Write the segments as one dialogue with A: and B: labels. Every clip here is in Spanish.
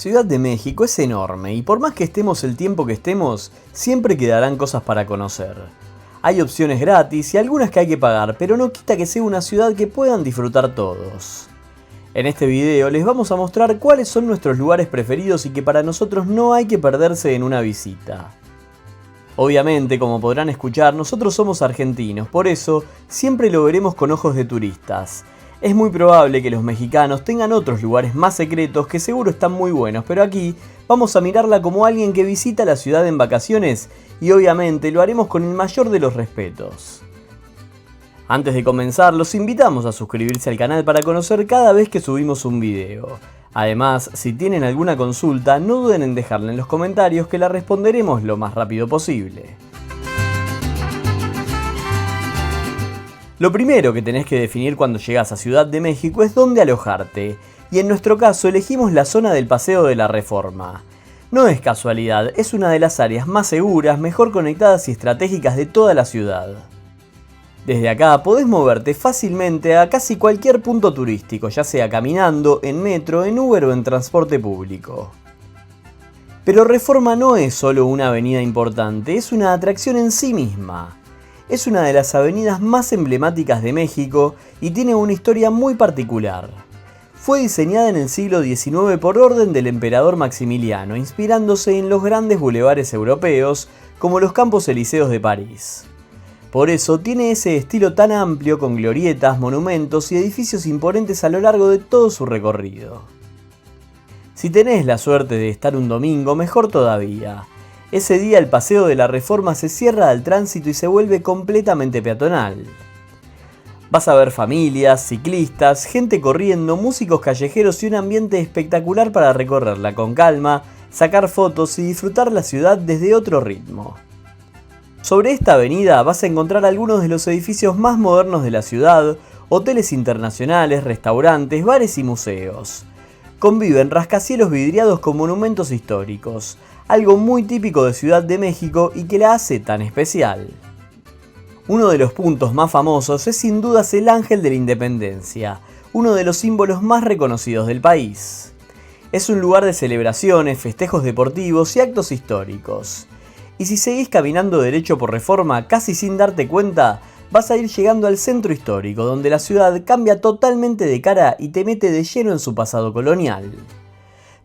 A: Ciudad de México es enorme y por más que estemos el tiempo que estemos, siempre quedarán cosas para conocer. Hay opciones gratis y algunas que hay que pagar, pero no quita que sea una ciudad que puedan disfrutar todos. En este video les vamos a mostrar cuáles son nuestros lugares preferidos y que para nosotros no hay que perderse en una visita. Obviamente, como podrán escuchar, nosotros somos argentinos, por eso siempre lo veremos con ojos de turistas. Es muy probable que los mexicanos tengan otros lugares más secretos que seguro están muy buenos, pero aquí vamos a mirarla como alguien que visita la ciudad en vacaciones y obviamente lo haremos con el mayor de los respetos. Antes de comenzar, los invitamos a suscribirse al canal para conocer cada vez que subimos un video. Además, si tienen alguna consulta, no duden en dejarla en los comentarios que la responderemos lo más rápido posible. Lo primero que tenés que definir cuando llegas a Ciudad de México es dónde alojarte, y en nuestro caso elegimos la zona del Paseo de la Reforma. No es casualidad, es una de las áreas más seguras, mejor conectadas y estratégicas de toda la ciudad. Desde acá podés moverte fácilmente a casi cualquier punto turístico, ya sea caminando, en metro, en Uber o en transporte público. Pero Reforma no es solo una avenida importante, es una atracción en sí misma. Es una de las avenidas más emblemáticas de México y tiene una historia muy particular. Fue diseñada en el siglo XIX por orden del emperador Maximiliano, inspirándose en los grandes bulevares europeos como los Campos Elíseos de París. Por eso tiene ese estilo tan amplio con glorietas, monumentos y edificios imponentes a lo largo de todo su recorrido. Si tenés la suerte de estar un domingo, mejor todavía. Ese día el Paseo de la Reforma se cierra al tránsito y se vuelve completamente peatonal. Vas a ver familias, ciclistas, gente corriendo, músicos callejeros y un ambiente espectacular para recorrerla con calma, sacar fotos y disfrutar la ciudad desde otro ritmo. Sobre esta avenida vas a encontrar algunos de los edificios más modernos de la ciudad, hoteles internacionales, restaurantes, bares y museos. Conviven rascacielos vidriados con monumentos históricos, algo muy típico de Ciudad de México y que la hace tan especial. Uno de los puntos más famosos es sin dudas el Ángel de la Independencia, uno de los símbolos más reconocidos del país. Es un lugar de celebraciones, festejos deportivos y actos históricos. Y si seguís caminando derecho por Reforma casi sin darte cuenta, vas a ir llegando al centro histórico, donde la ciudad cambia totalmente de cara y te mete de lleno en su pasado colonial.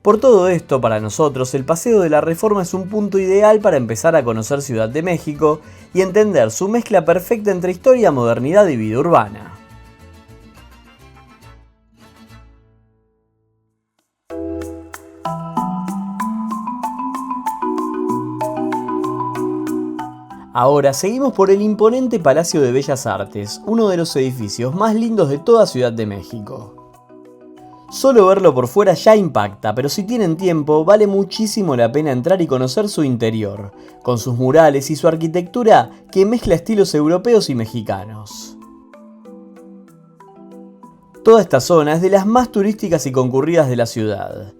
A: Por todo esto, para nosotros, el Paseo de la Reforma es un punto ideal para empezar a conocer Ciudad de México y entender su mezcla perfecta entre historia, modernidad y vida urbana. Ahora seguimos por el imponente Palacio de Bellas Artes, uno de los edificios más lindos de toda Ciudad de México. Solo verlo por fuera ya impacta, pero si tienen tiempo, vale muchísimo la pena entrar y conocer su interior, con sus murales y su arquitectura que mezcla estilos europeos y mexicanos. Toda esta zona es de las más turísticas y concurridas de la ciudad.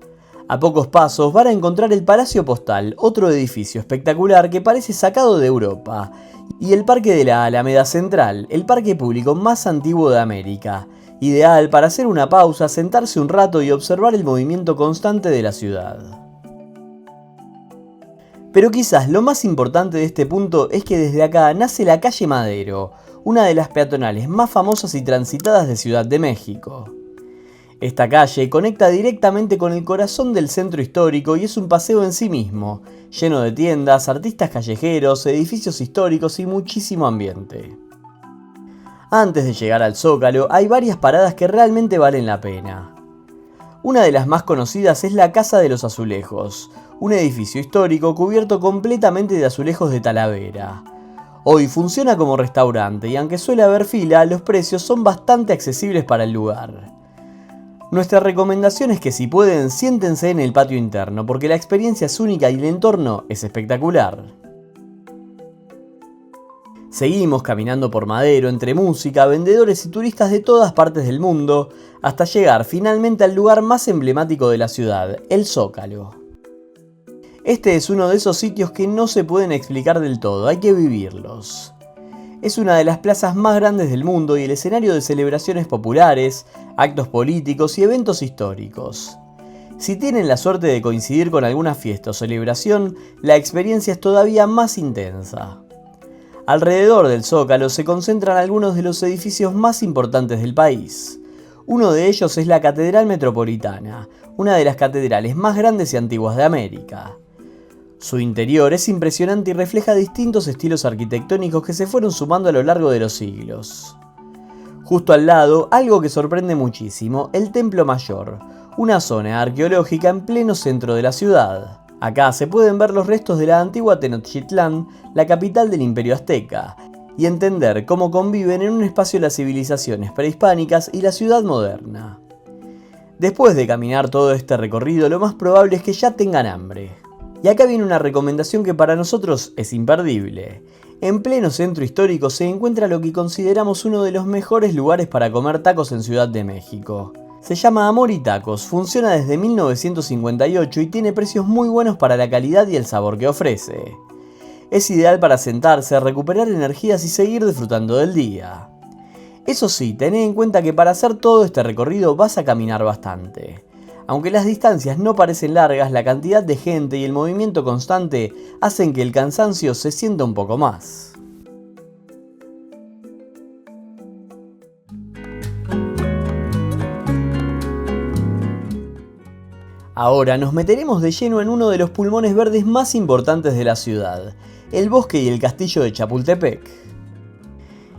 A: A pocos pasos van a encontrar el Palacio Postal, otro edificio espectacular que parece sacado de Europa, y el Parque de la Alameda Central, el parque público más antiguo de América, ideal para hacer una pausa, sentarse un rato y observar el movimiento constante de la ciudad. Pero quizás lo más importante de este punto es que desde acá nace la calle Madero, una de las peatonales más famosas y transitadas de Ciudad de México. Esta calle conecta directamente con el corazón del centro histórico y es un paseo en sí mismo, lleno de tiendas, artistas callejeros, edificios históricos y muchísimo ambiente. Antes de llegar al Zócalo hay varias paradas que realmente valen la pena. Una de las más conocidas es la Casa de los Azulejos, un edificio histórico cubierto completamente de azulejos de Talavera. Hoy funciona como restaurante y aunque suele haber fila, los precios son bastante accesibles para el lugar. Nuestra recomendación es que si pueden, siéntense en el patio interno porque la experiencia es única y el entorno es espectacular. Seguimos caminando por Madero entre música, vendedores y turistas de todas partes del mundo, hasta llegar finalmente al lugar más emblemático de la ciudad, el Zócalo. Este es uno de esos sitios que no se pueden explicar del todo, hay que vivirlos. Es una de las plazas más grandes del mundo y el escenario de celebraciones populares, actos políticos y eventos históricos. Si tienen la suerte de coincidir con alguna fiesta o celebración, la experiencia es todavía más intensa. Alrededor del Zócalo se concentran algunos de los edificios más importantes del país. Uno de ellos es la Catedral Metropolitana, una de las catedrales más grandes y antiguas de América. Su interior es impresionante y refleja distintos estilos arquitectónicos que se fueron sumando a lo largo de los siglos. Justo al lado, algo que sorprende muchísimo, el Templo Mayor, una zona arqueológica en pleno centro de la ciudad. Acá se pueden ver los restos de la antigua Tenochtitlán, la capital del Imperio Azteca, y entender cómo conviven en un espacio las civilizaciones prehispánicas y la ciudad moderna. Después de caminar todo este recorrido, lo más probable es que ya tengan hambre. Y acá viene una recomendación que para nosotros es imperdible. En pleno centro histórico se encuentra lo que consideramos uno de los mejores lugares para comer tacos en Ciudad de México. Se llama Amor y Tacos, funciona desde 1958 y tiene precios muy buenos para la calidad y el sabor que ofrece. Es ideal para sentarse, recuperar energías y seguir disfrutando del día. Eso sí, tened en cuenta que para hacer todo este recorrido vas a caminar bastante. Aunque las distancias no parecen largas, la cantidad de gente y el movimiento constante hacen que el cansancio se sienta un poco más. Ahora nos meteremos de lleno en uno de los pulmones verdes más importantes de la ciudad, el bosque y el castillo de Chapultepec.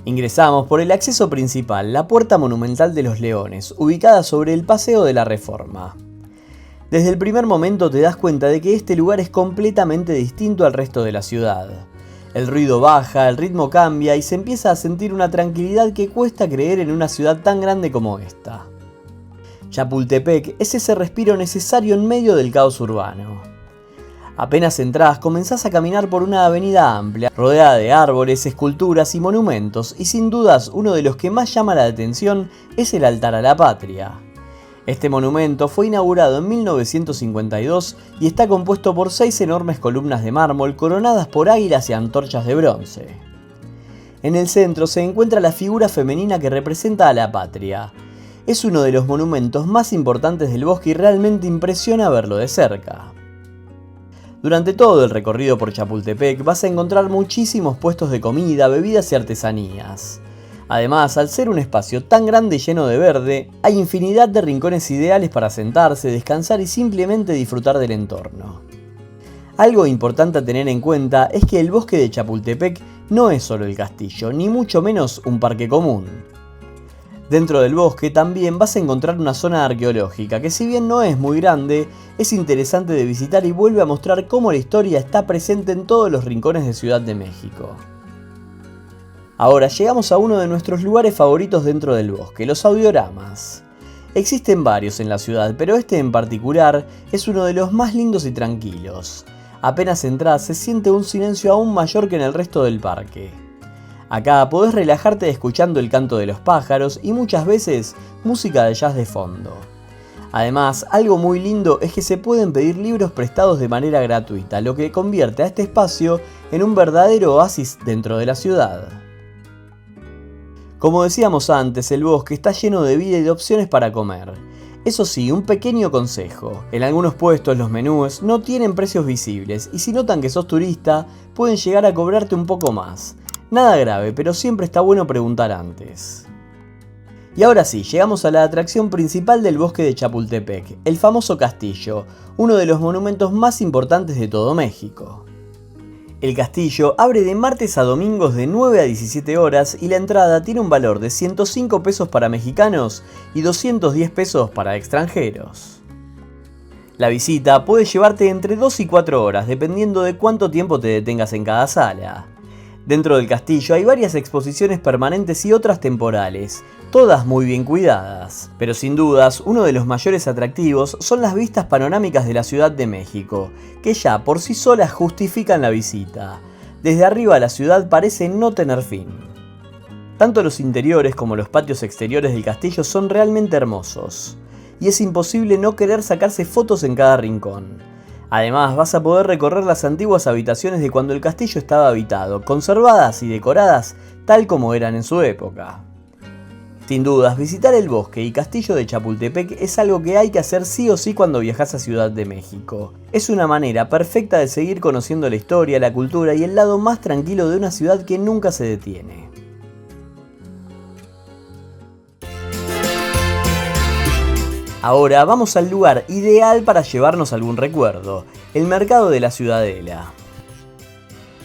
A: Ingresamos por el acceso principal, la Puerta Monumental de los Leones, ubicada sobre el Paseo de la Reforma. Desde el primer momento te das cuenta de que este lugar es completamente distinto al resto de la ciudad. El ruido baja, el ritmo cambia y se empieza a sentir una tranquilidad que cuesta creer en una ciudad tan grande como esta. Chapultepec es ese respiro necesario en medio del caos urbano. Apenas entrás, comenzás a caminar por una avenida amplia, rodeada de árboles, esculturas y monumentos, y sin dudas uno de los que más llama la atención es el Altar a la Patria. Este monumento fue inaugurado en 1952 y está compuesto por 6 enormes columnas de mármol coronadas por águilas y antorchas de bronce. En el centro se encuentra la figura femenina que representa a la patria. Es uno de los monumentos más importantes del bosque y realmente impresiona verlo de cerca. Durante todo el recorrido por Chapultepec vas a encontrar muchísimos puestos de comida, bebidas y artesanías. Además, al ser un espacio tan grande y lleno de verde, hay infinidad de rincones ideales para sentarse, descansar y simplemente disfrutar del entorno. Algo importante a tener en cuenta es que el bosque de Chapultepec no es solo el castillo, ni mucho menos un parque común. Dentro del bosque también vas a encontrar una zona arqueológica que, si bien no es muy grande, es interesante de visitar y vuelve a mostrar cómo la historia está presente en todos los rincones de Ciudad de México. Ahora llegamos a uno de nuestros lugares favoritos dentro del bosque, los audioramas. Existen varios en la ciudad, pero este en particular es uno de los más lindos y tranquilos. Apenas entras se siente un silencio aún mayor que en el resto del parque. Acá podés relajarte escuchando el canto de los pájaros y muchas veces música de jazz de fondo. Además, algo muy lindo es que se pueden pedir libros prestados de manera gratuita, lo que convierte a este espacio en un verdadero oasis dentro de la ciudad. Como decíamos antes, el bosque está lleno de vida y de opciones para comer. Eso sí, un pequeño consejo: en algunos puestos los menús no tienen precios visibles y si notan que sos turista, pueden llegar a cobrarte un poco más. Nada grave, pero siempre está bueno preguntar antes. Y ahora sí, llegamos a la atracción principal del bosque de Chapultepec, el famoso castillo, uno de los monumentos más importantes de todo México. El castillo abre de martes a domingos de 9 a 17 horas y la entrada tiene un valor de 105 pesos para mexicanos y 210 pesos para extranjeros. La visita puede llevarte entre 2 y 4 horas, dependiendo de cuánto tiempo te detengas en cada sala. Dentro del castillo hay varias exposiciones permanentes y otras temporales, todas muy bien cuidadas. Pero sin dudas, uno de los mayores atractivos son las vistas panorámicas de la Ciudad de México, que ya por sí solas justifican la visita. Desde arriba la ciudad parece no tener fin. Tanto los interiores como los patios exteriores del castillo son realmente hermosos, y es imposible no querer sacarse fotos en cada rincón. Además, vas a poder recorrer las antiguas habitaciones de cuando el castillo estaba habitado, conservadas y decoradas tal como eran en su época. Sin dudas, visitar el bosque y castillo de Chapultepec es algo que hay que hacer sí o sí cuando viajas a Ciudad de México. Es una manera perfecta de seguir conociendo la historia, la cultura y el lado más tranquilo de una ciudad que nunca se detiene. Ahora vamos al lugar ideal para llevarnos algún recuerdo, el mercado de la Ciudadela.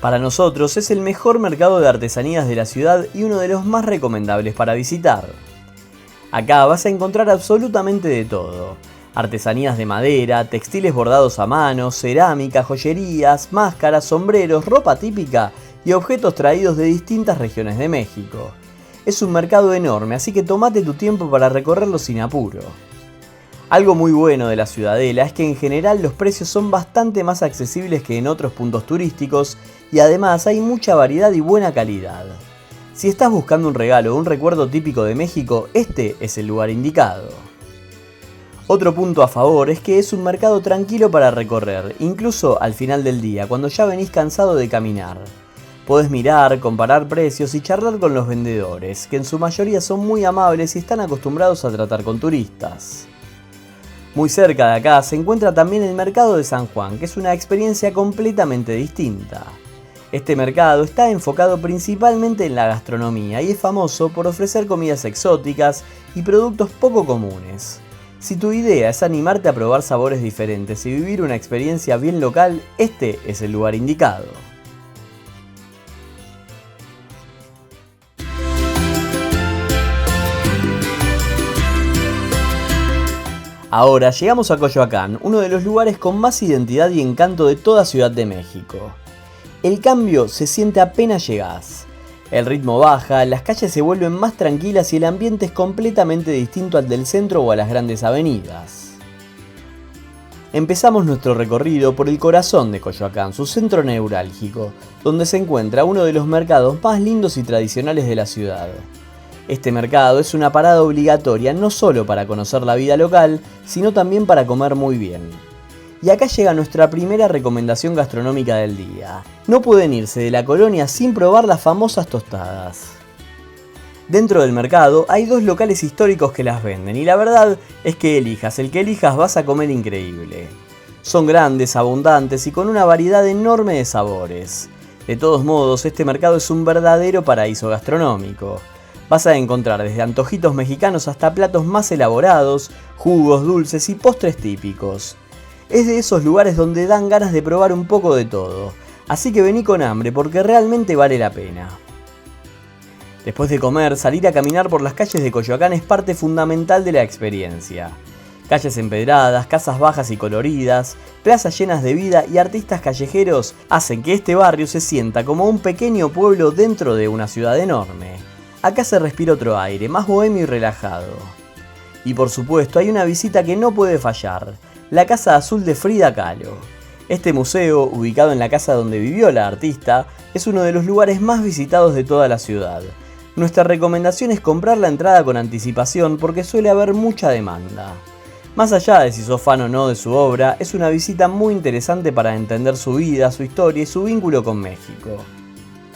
A: Para nosotros es el mejor mercado de artesanías de la ciudad y uno de los más recomendables para visitar. Acá vas a encontrar absolutamente de todo: artesanías de madera, textiles bordados a mano, cerámica, joyerías, máscaras, sombreros, ropa típica y objetos traídos de distintas regiones de México. Es un mercado enorme, así que tomate tu tiempo para recorrerlo sin apuro. Algo muy bueno de la Ciudadela es que en general los precios son bastante más accesibles que en otros puntos turísticos y además hay mucha variedad y buena calidad. Si estás buscando un regalo o un recuerdo típico de México, este es el lugar indicado. Otro punto a favor es que es un mercado tranquilo para recorrer, incluso al final del día, cuando ya venís cansado de caminar. Podés mirar, comparar precios y charlar con los vendedores, que en su mayoría son muy amables y están acostumbrados a tratar con turistas. Muy cerca de acá se encuentra también el Mercado de San Juan, que es una experiencia completamente distinta. Este mercado está enfocado principalmente en la gastronomía y es famoso por ofrecer comidas exóticas y productos poco comunes. Si tu idea es animarte a probar sabores diferentes y vivir una experiencia bien local, este es el lugar indicado. Ahora llegamos a Coyoacán, uno de los lugares con más identidad y encanto de toda Ciudad de México. El cambio se siente apenas llegás. El ritmo baja, las calles se vuelven más tranquilas y el ambiente es completamente distinto al del centro o a las grandes avenidas. Empezamos nuestro recorrido por el corazón de Coyoacán, su centro neurálgico, donde se encuentra uno de los mercados más lindos y tradicionales de la ciudad. Este mercado es una parada obligatoria no solo para conocer la vida local, sino también para comer muy bien. Y acá llega nuestra primera recomendación gastronómica del día. No pueden irse de la colonia sin probar las famosas tostadas. Dentro del mercado hay dos locales históricos que las venden y la verdad es que elijas el que elijas vas a comer increíble. Son grandes, abundantes y con una variedad enorme de sabores. De todos modos, este mercado es un verdadero paraíso gastronómico. Vas a encontrar desde antojitos mexicanos hasta platos más elaborados, jugos, dulces y postres típicos. Es de esos lugares donde dan ganas de probar un poco de todo, así que vení con hambre porque realmente vale la pena. Después de comer, salir a caminar por las calles de Coyoacán es parte fundamental de la experiencia. Calles empedradas, casas bajas y coloridas, plazas llenas de vida y artistas callejeros hacen que este barrio se sienta como un pequeño pueblo dentro de una ciudad enorme. Acá se respira otro aire, más bohemio y relajado. Y por supuesto hay una visita que no puede fallar, la Casa Azul de Frida Kahlo. Este museo, ubicado en la casa donde vivió la artista, es uno de los lugares más visitados de toda la ciudad. Nuestra recomendación es comprar la entrada con anticipación porque suele haber mucha demanda. Más allá de si sos fan o no de su obra, es una visita muy interesante para entender su vida, su historia y su vínculo con México.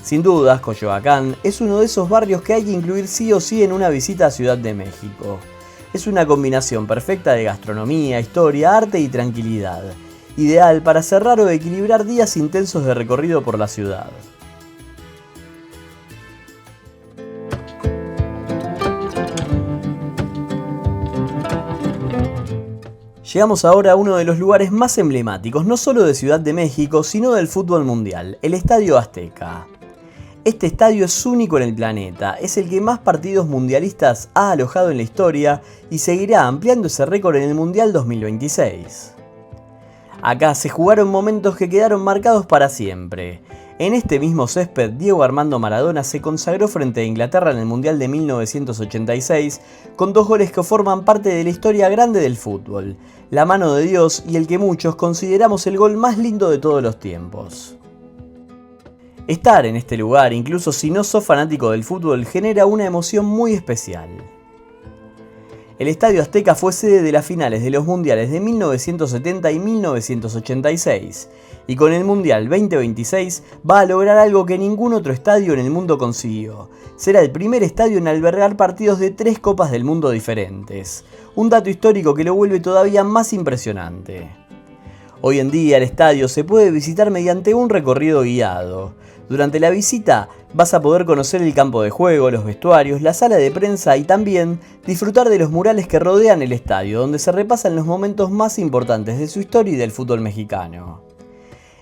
A: Sin dudas, Coyoacán es uno de esos barrios que hay que incluir sí o sí en una visita a Ciudad de México. Es una combinación perfecta de gastronomía, historia, arte y tranquilidad, ideal para cerrar o equilibrar días intensos de recorrido por la ciudad. Llegamos ahora a uno de los lugares más emblemáticos, no solo de Ciudad de México, sino del fútbol mundial, el Estadio Azteca. Este estadio es único en el planeta, es el que más partidos mundialistas ha alojado en la historia y seguirá ampliando ese récord en el Mundial 2026. Acá se jugaron momentos que quedaron marcados para siempre. En este mismo césped, Diego Armando Maradona se consagró frente a Inglaterra en el Mundial de 1986 con dos goles que forman parte de la historia grande del fútbol, la mano de Dios y el que muchos consideramos el gol más lindo de todos los tiempos. Estar en este lugar, incluso si no sos fanático del fútbol, genera una emoción muy especial. El Estadio Azteca fue sede de las finales de los Mundiales de 1970 y 1986, y con el Mundial 2026 va a lograr algo que ningún otro estadio en el mundo consiguió. Será el primer estadio en albergar partidos de 3 Copas del Mundo diferentes, un dato histórico que lo vuelve todavía más impresionante. Hoy en día el estadio se puede visitar mediante un recorrido guiado. Durante la visita vas a poder conocer el campo de juego, los vestuarios, la sala de prensa y también disfrutar de los murales que rodean el estadio, donde se repasan los momentos más importantes de su historia y del fútbol mexicano.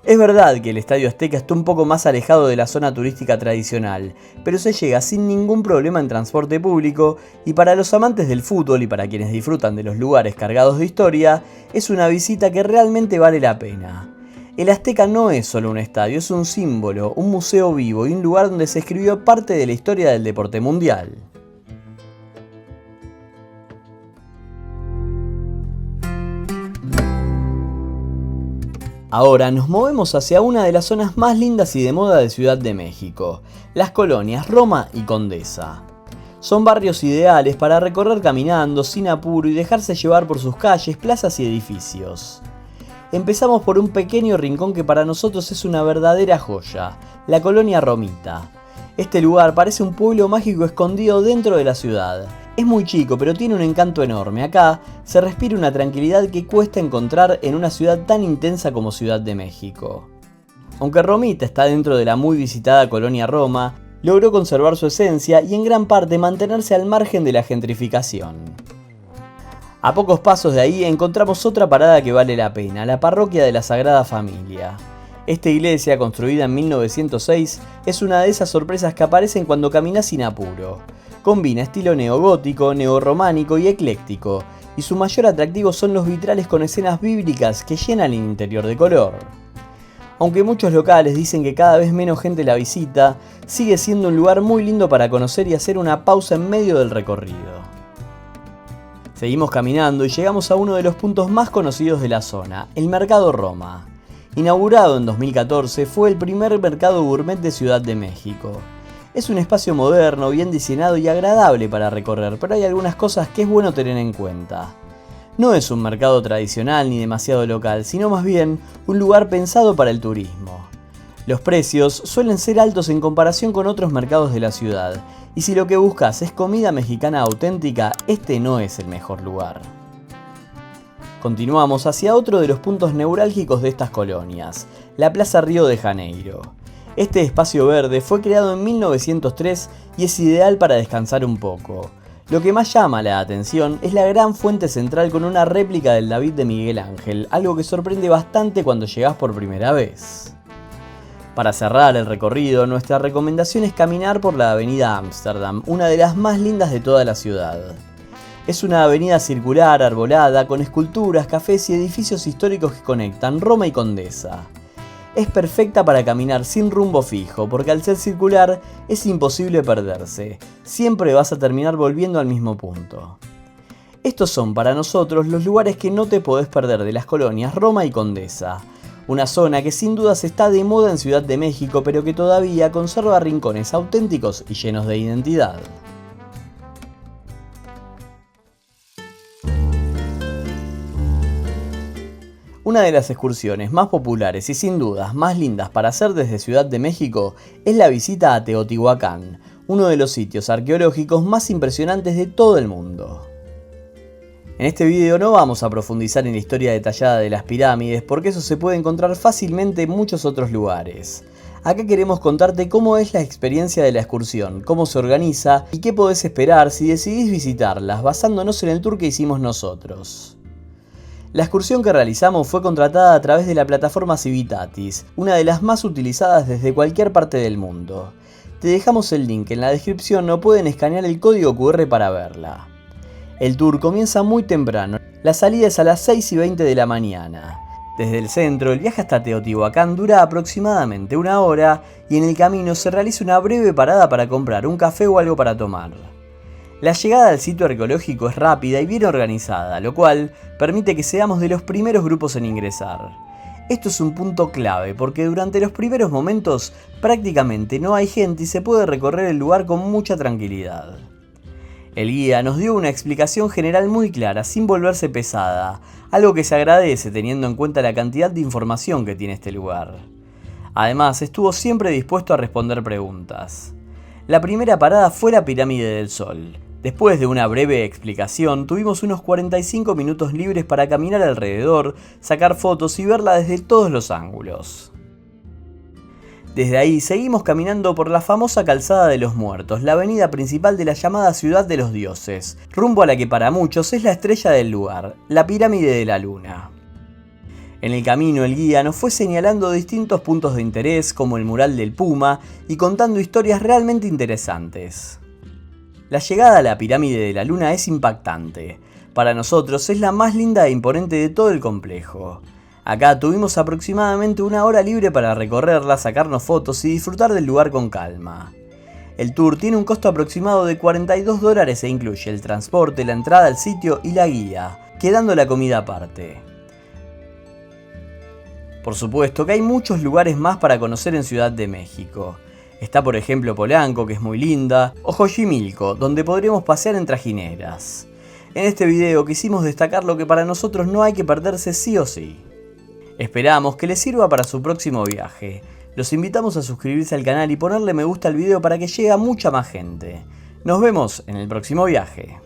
A: Es verdad que el Estadio Azteca está un poco más alejado de la zona turística tradicional, pero se llega sin ningún problema en transporte público y para los amantes del fútbol y para quienes disfrutan de los lugares cargados de historia, es una visita que realmente vale la pena. El Azteca no es solo un estadio, es un símbolo, un museo vivo y un lugar donde se escribió parte de la historia del deporte mundial. Ahora nos movemos hacia una de las zonas más lindas y de moda de Ciudad de México, las colonias Roma y Condesa. Son barrios ideales para recorrer caminando, sin apuro y dejarse llevar por sus calles, plazas y edificios. Empezamos por un pequeño rincón que para nosotros es una verdadera joya, la colonia Romita. Este lugar parece un pueblo mágico escondido dentro de la ciudad. Es muy chico, pero tiene un encanto enorme. Acá se respira una tranquilidad que cuesta encontrar en una ciudad tan intensa como Ciudad de México. Aunque Romita está dentro de la muy visitada colonia Roma, logró conservar su esencia y en gran parte mantenerse al margen de la gentrificación. A pocos pasos de ahí encontramos otra parada que vale la pena, la parroquia de la Sagrada Familia. Esta iglesia, construida en 1906, es una de esas sorpresas que aparecen cuando caminas sin apuro. Combina estilo neogótico, neorrománico y ecléctico, y su mayor atractivo son los vitrales con escenas bíblicas que llenan el interior de color. Aunque muchos locales dicen que cada vez menos gente la visita, sigue siendo un lugar muy lindo para conocer y hacer una pausa en medio del recorrido. Seguimos caminando y llegamos a uno de los puntos más conocidos de la zona, el Mercado Roma. Inaugurado en 2014, fue el primer mercado gourmet de Ciudad de México. Es un espacio moderno, bien diseñado y agradable para recorrer, pero hay algunas cosas que es bueno tener en cuenta. No es un mercado tradicional ni demasiado local, sino más bien un lugar pensado para el turismo. Los precios suelen ser altos en comparación con otros mercados de la ciudad, y si lo que buscas es comida mexicana auténtica, este no es el mejor lugar. Continuamos hacia otro de los puntos neurálgicos de estas colonias, la Plaza Río de Janeiro. Este espacio verde fue creado en 1903 y es ideal para descansar un poco. Lo que más llama la atención es la gran fuente central con una réplica del David de Miguel Ángel, algo que sorprende bastante cuando llegás por primera vez. Para cerrar el recorrido, nuestra recomendación es caminar por la avenida Ámsterdam, una de las más lindas de toda la ciudad. Es una avenida circular, arbolada, con esculturas, cafés y edificios históricos que conectan Roma y Condesa. Es perfecta para caminar sin rumbo fijo, porque al ser circular es imposible perderse. Siempre vas a terminar volviendo al mismo punto. Estos son para nosotros los lugares que no te podés perder de las colonias Roma y Condesa. Una zona que sin dudas está de moda en Ciudad de México, pero que todavía conserva rincones auténticos y llenos de identidad. Una de las excursiones más populares y sin dudas más lindas para hacer desde Ciudad de México es la visita a Teotihuacán, uno de los sitios arqueológicos más impresionantes de todo el mundo. En este video no vamos a profundizar en la historia detallada de las pirámides porque eso se puede encontrar fácilmente en muchos otros lugares. Acá queremos contarte cómo es la experiencia de la excursión, cómo se organiza y qué podés esperar si decidís visitarlas basándonos en el tour que hicimos nosotros. La excursión que realizamos fue contratada a través de la plataforma Civitatis, una de las más utilizadas desde cualquier parte del mundo. Te dejamos el link en la descripción o pueden escanear el código QR para verla. El tour comienza muy temprano, la salida es a las 6:20 de la mañana. Desde el centro, el viaje hasta Teotihuacán dura aproximadamente 1 hora y en el camino se realiza una breve parada para comprar un café o algo para tomar. La llegada al sitio arqueológico es rápida y bien organizada, lo cual permite que seamos de los primeros grupos en ingresar. Esto es un punto clave porque durante los primeros momentos prácticamente no hay gente y se puede recorrer el lugar con mucha tranquilidad. El guía nos dio una explicación general muy clara, sin volverse pesada, algo que se agradece teniendo en cuenta la cantidad de información que tiene este lugar. Además, estuvo siempre dispuesto a responder preguntas. La primera parada fue la Pirámide del Sol. Después de una breve explicación, tuvimos unos 45 minutos libres para caminar alrededor, sacar fotos y verla desde todos los ángulos. Desde ahí seguimos caminando por la famosa Calzada de los Muertos, la avenida principal de la llamada Ciudad de los Dioses, rumbo a la que para muchos es la estrella del lugar, la Pirámide de la Luna. En el camino el guía nos fue señalando distintos puntos de interés como el mural del Puma y contando historias realmente interesantes. La llegada a la Pirámide de la Luna es impactante. Para nosotros es la más linda e imponente de todo el complejo. Acá tuvimos aproximadamente una hora libre para recorrerla, sacarnos fotos y disfrutar del lugar con calma. El tour tiene un costo aproximado de $42 e incluye el transporte, la entrada al sitio y la guía, quedando la comida aparte. Por supuesto que hay muchos lugares más para conocer en Ciudad de México. Está por ejemplo Polanco, que es muy linda, o Xochimilco, donde podremos pasear en trajineras. En este video quisimos destacar lo que para nosotros no hay que perderse sí o sí. Esperamos que les sirva para su próximo viaje. Los invitamos a suscribirse al canal y ponerle me gusta al video para que llegue a mucha más gente. Nos vemos en el próximo viaje.